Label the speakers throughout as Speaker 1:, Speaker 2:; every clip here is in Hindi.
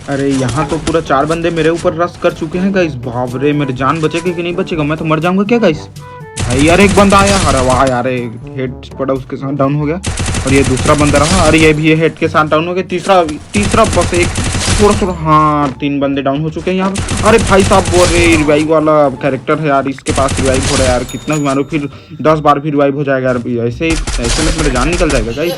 Speaker 1: अरे यहाँ तो पूरा 4 बंदे मेरे ऊपर रश कर चुके हैं गाइस। बाप रे, मेरी जान बचेगी कि नहीं बचेगा, मैं तो मर जाऊंगा क्या गाइस। भाई यार एक बंदा आया, अरे वाह यार, हेड पड़ा उसके साथ डाउन हो गया। और ये दूसरा बंदा रहा, अरे ये भी हेड के साथ डाउन हो गया। तीसरा बस एक थोड़ा, हाँ 3 बंदे डाउन हो चुके हैं यहाँ पे। अरे भाई साहब वो रे रिवाइव वाला कैरेक्टर है यार, इसके पास रिवाइव हो रहा है यार। कितना भी मारो फिर 10 बार भी रिवाइव हो जाएगा यार। ऐसे में मेरा जान निकल जाएगा गाइस।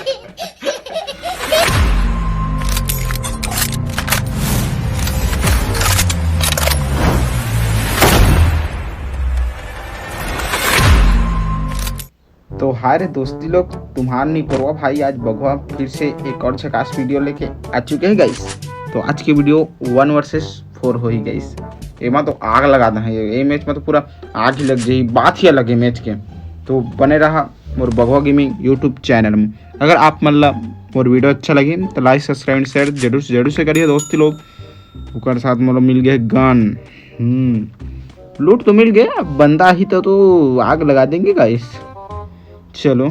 Speaker 1: तो हाय रे दोस्ती लोग, तुम्हार नहीं परवा भाई आज बगवा फिर से एक और झकास वीडियो लेके आ चुके हैं गाइस। तो आज की वीडियो 1 वर्सेस 4 हो ही गाइस। एमा तो आग लगा दे है, ये मैच में तो पूरा आग ही लग जाए, बात ही अलग है मैच के। तो बने रहा मोर बगवा गेमिंग यूट्यूब चैनल में। अगर आप मतलब मोर वीडियो अच्छा लगे तो लाइक सब्सक्राइब शेयर जरूर से करिए दोस्ती लोग। उसके साथ मतलब मिल गए गन, लूट तो मिल गया, बंदा ही तो आग लगा देंगे गाइस। चलो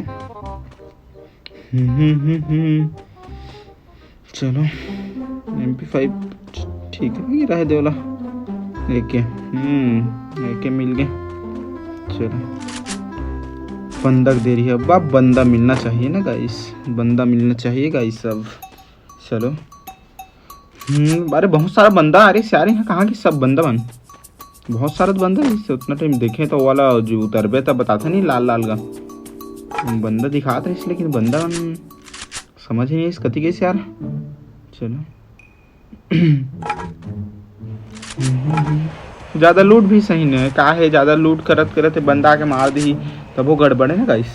Speaker 1: चलो MP5 ठीक है, ये रहे दे वाला एके मिल गए। चलो बंदक दे रही है, अब बंदा मिलना चाहिए ना गाइस, बंदा मिलना चाहिए गाइस सब। चलो अरे बहुत सारा बंदा, अरे सारे हैं कहाँ की सब बंदा बन, बहुत सारा बंदा है। उतना टाइम देखे तो वाला जो उतरबे तब बताता नहीं लाल लाल का बंदा दिखाता है, इसलिए लेकिन बंदा समझ ही नहीं इस कति कैसे यार। चलो ज़्यादा लूट भी सही नहीं है, का है ज़्यादा लूट करत बंदा के मार दी तब वो गड़बड़ है ना गाइस।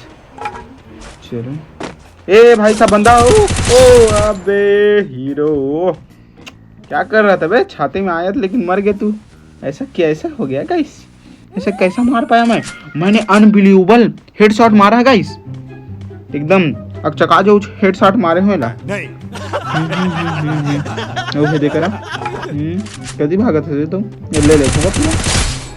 Speaker 1: चलो ए भाई साहब बंदा, ओ अबे हीरो क्या कर रहा था बे, छाते में आया था लेकिन मर गया तू। ऐसा कैसा हो गया गाइस, ऐसे कैसा मार पाया मैंने अनबिलीवेबल हेडशॉट मारा है गाइस, एकदम अकचका जो हेडशॉट मारे हुए ला ओके देख रहा कदी भागत है तो ले पूरा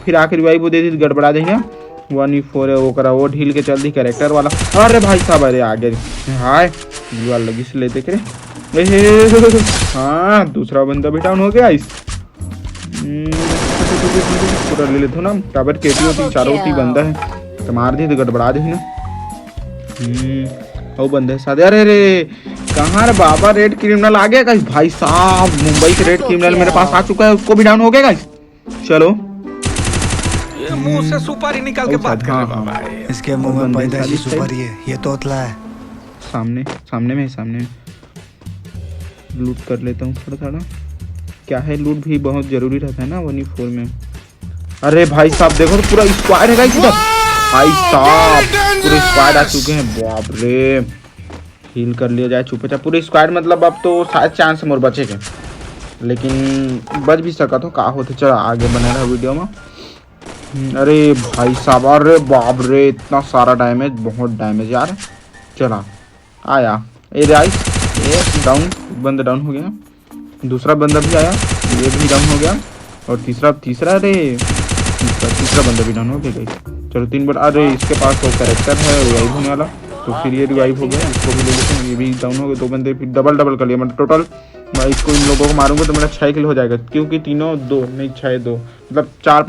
Speaker 1: फिर आखिर रिवाइव वो दे दी, गड़बड़ा देंगे 1v4 है वो करा, वो ढील के चल दी कैरेक्टर वाला। अरे भाई साहब अरे आगे हाय दीवार लगी से लेते करे। हाँ दूसरा बंदा भी डाउन हो गया इस पूरा ले लेते हो ना, टावर केटी होती चारों टी बंदा है तो मार दी तो गड़बड़ा दी ना। वो बंदे साथ, अरे रे कहाँ रे बाबा, रेड क्रिमिनल आ गया गाइस। भाई साहब मुंबई के रेड क्रिमिनल मेरे पास आ चुका है, उसको भी डाउन हो गया गाइस। चलो
Speaker 2: ये मुंह से सुपारी निकाल के बात कर रहे बाबा,
Speaker 3: इसके मुंह में पैदाइशी सुपारी है, ये तोतला है।
Speaker 1: सामने में लूट कर लेता हूँ थोड़ा, क्या है लूट भी बहुत जरूरी रहता है ना 1v4 में। अरे भाई साहब देखो तो पूरा स्क्वाड है गाइस इधर, भाई साहब पूरे स्क्वाड आ चुके हैं। बाप रे हील कर लिया जाए चुपे चाप पूरे स्क्वाड, मतलब अब तो शायद चांस मोर बचेगा, लेकिन बच भी सका तो का होते। चलो आगे बने रहा वीडियो में। अरे भाई साहब अरे बाप रे इतना सारा डैमेज, बहुत डैमेज यार। चला आया ए राइस ए डाउन, बंदा डाउन हो गया, दूसरा बंदा भी आया ये भी डाउन हो गया, और तीसरा अरे तीसरा बंदा भी डाउन हो गया। चलो 3 बार, अरे इसके पास तो कैरेक्टर है रिवाइव होने वाला, तो फिर ये रिवाइव हो गया, इसको भी ले लेते हैं, ये भी डाउन हो गए। 2 बंदे फिर डबल कर लिया, मतलब टोटल मैं इसको इन लोगों को मारूंगा तो मेरा 6 किल हो जाएगा, क्योंकि तीनों 2 नहीं 6 2 मतलब 4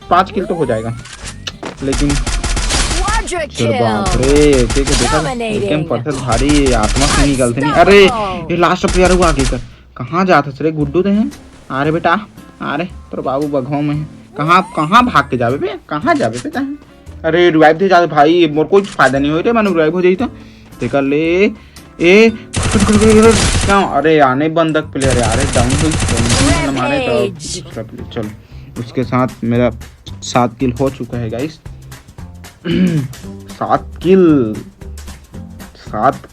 Speaker 1: 5 किल तो हो जाएगा। लेकिन बाप रे देखा पत्थर भारी आत्मा से निकलते नहीं। अरे ये लास्ट प्लेयर हुआ आगे कर, कहाँ जाते चले गुड्डू दे हैं। अरे बेटा अरे तो बाबू बघाओ में कहाँ भाग के जावे बे, कहाँ जावे बेटा। अरे रिवाइव दे जाते भाई, मोर कोई फायदा नहीं हो रहा, मैंने रिवाइव हो जाई तो देखा ले ए क्या। अरे आने बंदक प्लेयर यार डाउन हुई मारे तो। चलो उसके साथ मेरा 7 किल हो चुका है गाइस। 7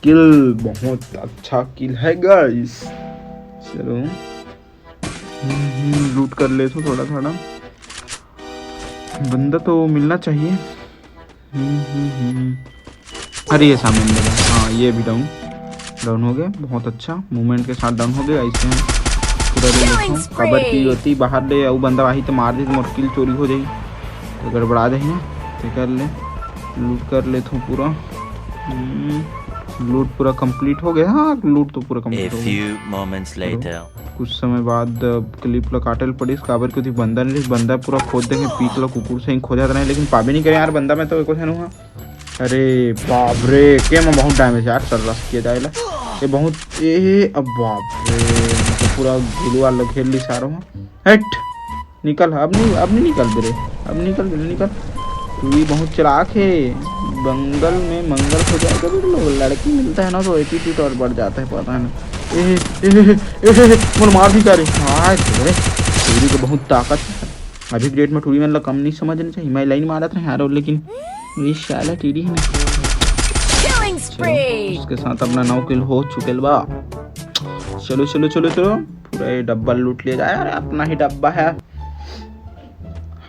Speaker 1: किल बहुत अच्छा किल है गाइस। चलो लूट कर ले तो थोड़ा बंदा तो मिलना चाहिए। अरे ये सामने मिला, हाँ ये भी डाउन हो गया, बहुत अच्छा मूवमेंट के साथ डाउन हो गया। ऐसे पूरा ले खबर की होती बाहर ले और बंदा वही तो मार दे तो मुश्किल चोरी हो जाएगी तो गड़बड़ा दे ना, तो कर ले लूट कर ले तो पूरा लूट पूरा कंप्लीट हो गया। हाँ लूट तो पूरा कंप्लीट हो गया। कुछ समय बाद क्लिप ला काटल पड़ी काबर क्योंकि बंदा नहीं बंदा पूरा खोद देंगे पीक ला कुकुर से ही खोजा रहे लेकिन पाबे नहीं करे यार बंदा में तो एको है ना। अरे बाप रे के में बहुत डैमेज यार सर रस किया जाएगा ये बहुत ये अब बाप रे मतलब पूरा गिलू वाला घेर ली सारों हट निकल अब नहीं निकल दे रे अब निकल तू भी बहुत चलाक है बंगल में मंगल हो जाएगा तो लड़की मिलता है ना तो एटीट्यूड और बढ़ जाता है पता है ना मार भी करे हाँ टूरी को बहुत ताकत है अभी ग्रेट में टूरी मतलब कम नहीं समझना चाहिए मैं लाइन मारा था यार लेकिन ये शाला टीडी है उसके साथ अपना 9 किल हो चुके बा चलो पूरा ये डब्बा लूट लिया जाए यार अपना ही डब्बा है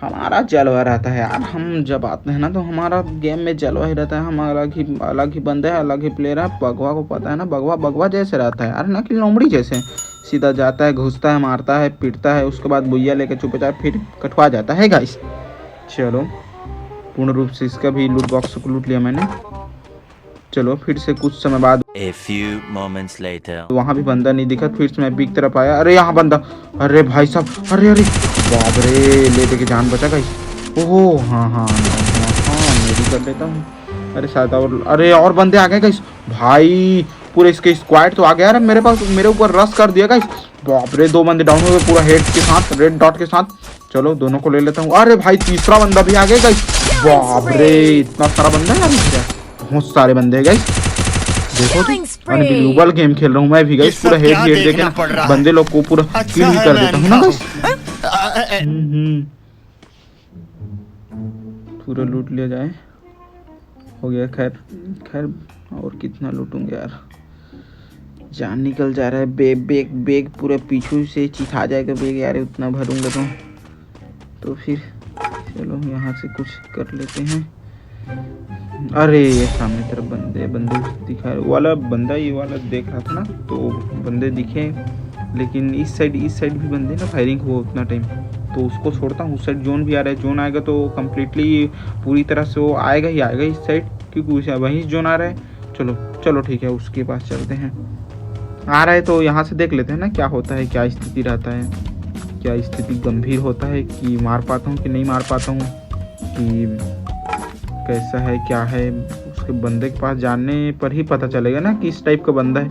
Speaker 1: हमारा जलवा रहता है यार हम जब आते हैं ना तो हमारा गेम में जलवा ही रहता है हम अलग ही बंदे हैं अलग ही प्लेयर है बगवा को पता है ना बगवा जैसे रहता है यार ना कि लोमड़ी जैसे सीधा जाता है घुसता है मारता है पीटता है उसके बाद बुइया लेके चुपचाप फिर कटवा जाता है गाइस। चलो पूर्ण रूप से इसका भी लूट बॉक्स को लूट लिया मैंने। चलो फिर से कुछ समय बाद
Speaker 4: A few moments later.
Speaker 1: वहाँ भी बंदा नहीं दिखा फिर से मैं पीक तरफ आया अरे यहाँ बंदा अरे भाई साहब अरे बाप रे लेते के जान बचा गाइस ओहो हाँ मेरी कर लेता हूँ अरे शायद और बंदे आ गए गाइस भाई पूरे इसके स्क्वाड तो आ गया यार मेरे ऊपर रश कर दिया गाइस बाप रे 2 बंदे डाउन हो गए पूरा हेड के साथ रेड डॉट के साथ। चलो दोनों को ले लेता हूँ अरे भाई तीसरा बंदा भी आ गया गाइस बाप रे इतना सारा बंदा है यार बहुत सारे बंदे हैं गाइस देखो तो अनबिलीवेबल गेम खेल रहा हूँ मैं भी गाइस पूरा हेड देके बंदे लोग को पूरा किल भी कर देता हूँ ना गाइस पूरा लूट लिया जाए हो गया खैर और कितना लूटूंगे यार जान निकल जा रहा है बेग पूरा पीछू से चिखा जाएगा बेग यार उतना भरूंगा तो फिर चलो यहाँ से कुछ कर लेते हैं। अरे ये सामने तरफ बंदे दिखा वाला बंदा ये वाला देख रहा था ना तो बंदे दिखे लेकिन इस साइड भी बंदे ना फायरिंग हुआ उतना टाइम तो उसको छोड़ता हूँ उस साइड जोन भी आ रहा है जोन आएगा तो कम्प्लीटली पूरी तरह से वो आएगा ही आएगा इस साइड क्योंकि वहीं जोन आ रहा है। चलो ठीक है उसके पास चलते हैं आ रहा है तो यहाँ से देख लेते हैं ना क्या होता है क्या स्थिति रहता है क्या स्थिति गंभीर होता है कि मार पाता हूँ कि नहीं मार पाता हूँ कि कैसा है क्या है उसके बंदे के पास जाने पर ही पता चलेगा ना कि इस टाइप का बंदा है।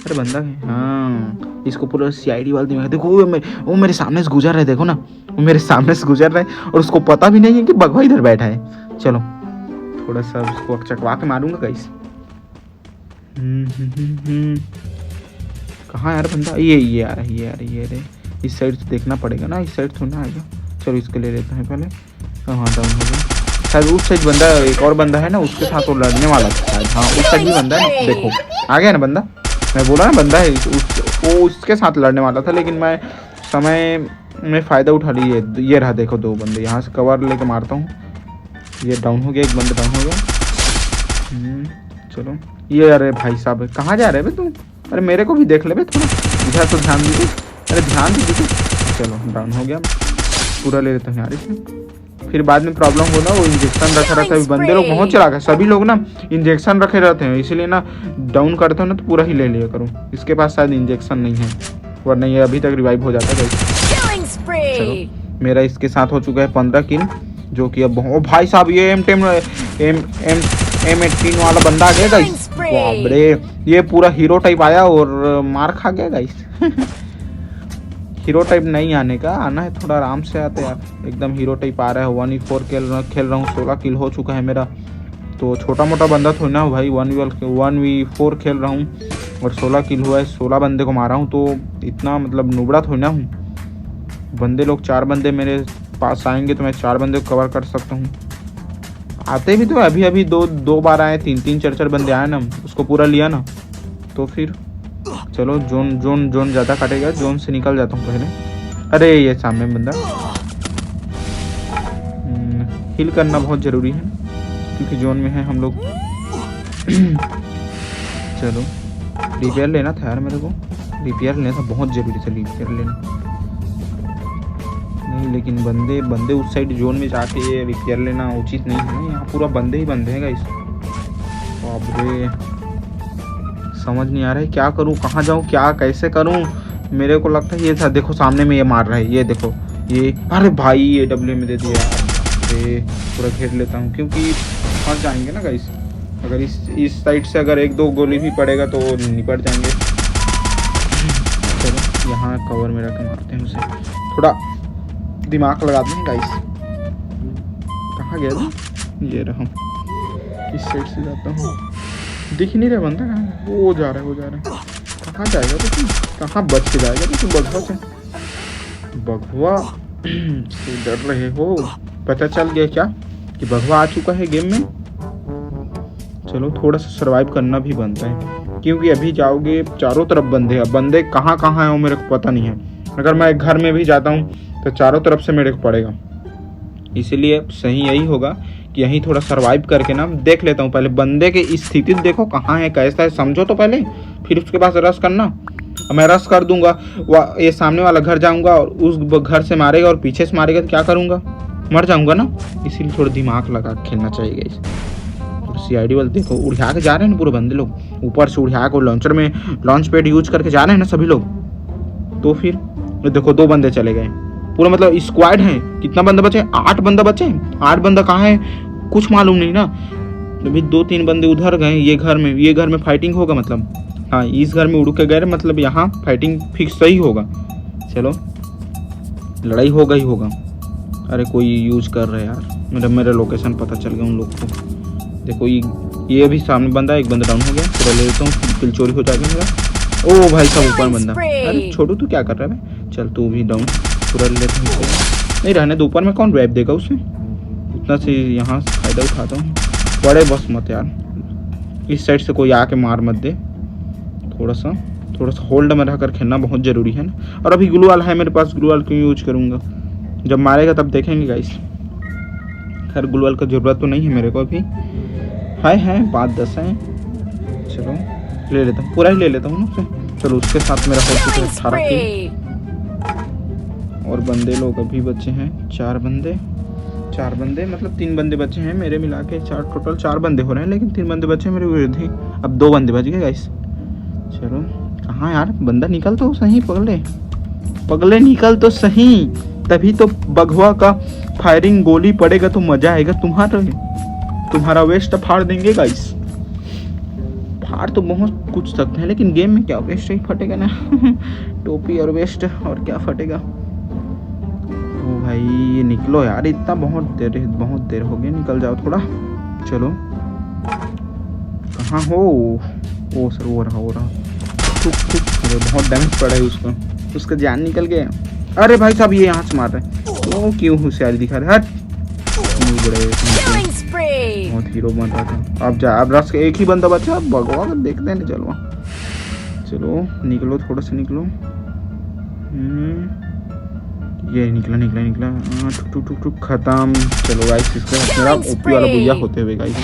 Speaker 1: अरे बंदा है हाँ इसको पूरा CID वाला दिमाग देखो वो मेरे सामने से गुजर रहा है देखो ना वो मेरे सामने से गुजर रहा है और उसको पता भी नहीं है कि बगवा इधर बैठा है। चलो थोड़ा सा उसको चकवा के मारूंगा गाइस कहाँ यार बंदा ये आ रहा है ये इस साइड से देखना पड़ेगा ना इस साइड थोड़ा आएगा। चलो इसको ले लेते हैं पहले हाँ डाउन हो गया शायद उस साइड बंदा एक और बंदा है ना उसके साथ वो लड़ने वाला था शायद हाँ उस साइड भी बंदा है ना देखो आ गया ना बंदा मैं बोला ना बंदा है वो उसके साथ लड़ने वाला था लेकिन मैं समय में फ़ायदा उठा लिए ये रहा देखो 2 बंदे यहाँ से कवर लेके मारता हूँ ये डाउन हो गया एक बंदा डाउन हो गया। चलो ये अरे भाई साहब कहाँ जा रहे हैं तुम अरे मेरे को भी देख ले थोड़ा इधर तो ध्यान दीजिए अरे ध्यान दीजिए। चलो डाउन हो गया पूरा ले लेता हूँ यार इसमें फिर बाद में प्रॉब्लम हो ना वो इंजेक्शन रखा रहता है बंदे लोग बहुत चला गए सभी लोग ना इंजेक्शन रखे रहते हैं इसीलिए ना डाउन करते हो ना तो पूरा ही ले लिया करूँ इसके पास शायद इंजेक्शन नहीं है वरना ये अभी तक रिवाइव हो जाता है। चलो मेरा इसके साथ हो चुका है 15 किल जो कि अब भाई साहब ये M18 वाला बंदा आ गया गाइस बाप रे ये पूरा हीरो टाइप आया और मार खा गया गाइस हीरो टाइप नहीं आने का आना है थोड़ा आराम से आते यार एकदम हीरो टाइप आ रहा है 1v4 खेल रहा हूँ 16 किल हो चुका है मेरा तो छोटा मोटा बंदा थोड़ा ना भाई 1v4 खेल रहा हूँ और 16 किल हुआ है 16 बंदे को मारा हूँ तो इतना मतलब नुबड़ा थोड़ा ना हूँ बंदे लोग 4 बंदे मेरे पास आएंगे तो मैं 4 बंदे को कवर कर सकता हूँ आते भी तो अभी दो बार आए 3 4 बंदे आए ना उसको पूरा लिया ना तो फिर चलो जोन ज़्यादा काटेगा जोन से निकल जाता हूँ पहले। अरे ये सामने बंदा हिल करना बहुत ज़रूरी है क्योंकि जोन में है हम लोग। चलो रिपेयर लेना था यार मेरे को रिपेयर लेना था बहुत ज़रूरी था रिपेयर लेना नहीं लेकिन बंदे उस साइड जोन में जाके रिपेयर लेना उचित नहीं है ना यहाँ पूरा बंदे ही बंदे हैं गाइस बाप रे समझ नहीं आ रहा है क्या करूं कहाँ जाऊं क्या कैसे करूं मेरे को लगता है ये था, देखो सामने में ये मार रहा है, ये देखो ये। अरे भाई ये डब्ल्यू में दे दिया। अरे पूरा घेर लेता हूँ क्योंकि फंस जाएंगे ना गाइस। अगर इस साइड से अगर 1-2 गोली भी पड़ेगा तो निपट जाएंगे। चलो यहाँ कवर में रख के मारते हैं उसे, थोड़ा दिमाग लगाते हैं गाइस। कहाँ गया था? ये रहा, किस साइड से जाता हूँ, दिख नहीं रहा बंदा कहाँ है। वो जा रहा है, वो जा रहा है। कहाँ जाएगा तो तुम, कहाँ बच के जाएगा तो तुम बगवा से? बगवा से डर रहे हो? पता चल गया क्या कि बगवा आ चुका है गेम में? चलो थोड़ा सा सरवाइव करना भी बनता है क्योंकि अभी जाओगे चारों तरफ बंदे हैं। बंदे कहाँ कहाँ हैं वो मेरे को पता नहीं है। अगर मैं एक घर में भी जाता हूँ तो चारों तरफ से मेरे को पड़ेगा, इसीलिए सही यही होगा कि यहीं थोड़ा सरवाइव करके ना देख लेता हूँ। पहले बंदे की स्थिति देखो कहाँ है कैसा है, समझो तो पहले, फिर उसके बाद रश करना। मैं रश कर दूंगा, ये सामने वाला घर जाऊंगा और उस घर से मारेगा और पीछे से मारेगा तो क्या करूंगा? मर जाऊंगा ना। इसीलिए थोड़ा दिमाग लगा खेलना चाहिए गाइस। CID वाले देखो उड़ा के जा रहे हैं ना पूरे बंदे लोग, ऊपर से उड़ा के लॉन्चर में लॉन्च पैड यूज करके जा रहे हैं ना सभी लोग। तो फिर देखो 2 बंदे चले गए पूरा, मतलब स्क्वाड है। कितना बंदा बचे? 8 बंदा बचे। 8 बंदा कहाँ है कुछ मालूम नहीं ना। अभी 2-3 बंदे उधर गए, ये घर में फाइटिंग होगा मतलब। हाँ इस घर में उड़ के गए मतलब यहाँ फाइटिंग फिक्स सही होगा। चलो लड़ाई होगा ही होगा। अरे कोई यूज कर रहा है यार, मेरा लोकेशन पता चल गया उन लोग को। देखो ये भी सामने बंदा, एक बंदा डाउन हो गया। पूरा ले लेता हूँ, किल चोरी हो जाएगा मेरा। ओ भाई साहब ऊपर बंदा। अरे छोटू तू क्या कर रहा है? चल तू भी डाउन, पूरा ले लेता हूँ। नहीं रहने दो, ऊपर में कौन रैप देगा उसे? उतना से यहाँ फायदा उठाता हूँ। बड़े बस मत यार, इस साइड से कोई आके मार मत दे। थोड़ा सा होल्ड में रहकर खेलना बहुत ज़रूरी है ना। और अभी ग्लू वाल है मेरे पास, ग्लू वाल क्यों यूज करूँगा? जब मारेगा तब देखेंगे गाइस। खैर ग्लू वाल का ज़रूरत तो नहीं है मेरे को अभी। है 5-10 है। चलो ले लेता हूँ, पूरा ही ले लेता हूँ ना। चलो उसके साथ मेरा हो चुका है 18 किल। और बंदे लोग अभी बचे हैं 4 बंदे मतलब 3 बंदे बचे हैं मेरे मिला के। टोटल 4 बंदे हो रहे हैं, लेकिन 3 बंदे बचे हैं मेरे विरोधी। अब 2 बंदे बच गए गाइस। चलो कहाँ यार बंदा, निकल तो सही पगले निकल तो सही, तभी तो बगवा का फायरिंग गोली पड़ेगा तो मजा आएगा। तुम्हारा वेस्ट फाड़ देंगे गाइस। फाड़ तो बहुत कुछ सकते हैं, लेकिन गेम में क्या वेस्ट ही फटेगा ना। टोपी और वेस्ट और क्या फटेगा। ओ भाई निकलो यार, इतना बहुत देर हो गई, निकल जाओ थोड़ा। चलो कहाँ हो? ओ सर वो रहा। अरे बहुत डैमेज पड़ा है उसका जान निकल गया। अरे भाई साहब ये यहाँ से मार रहे हैं, तो क्यों होशियारी दिखा रहे? हट बहुत हीरो बन रहा था। अब रस के एक ही बंदा बचा, अब भगवा देखते हैं। चलो निकलो, थोड़ा सा निकलो। ये निकला। टुक खत्म। चलो गाइस इसका मेरा ओपी वाला बुया होते हुए गाइस।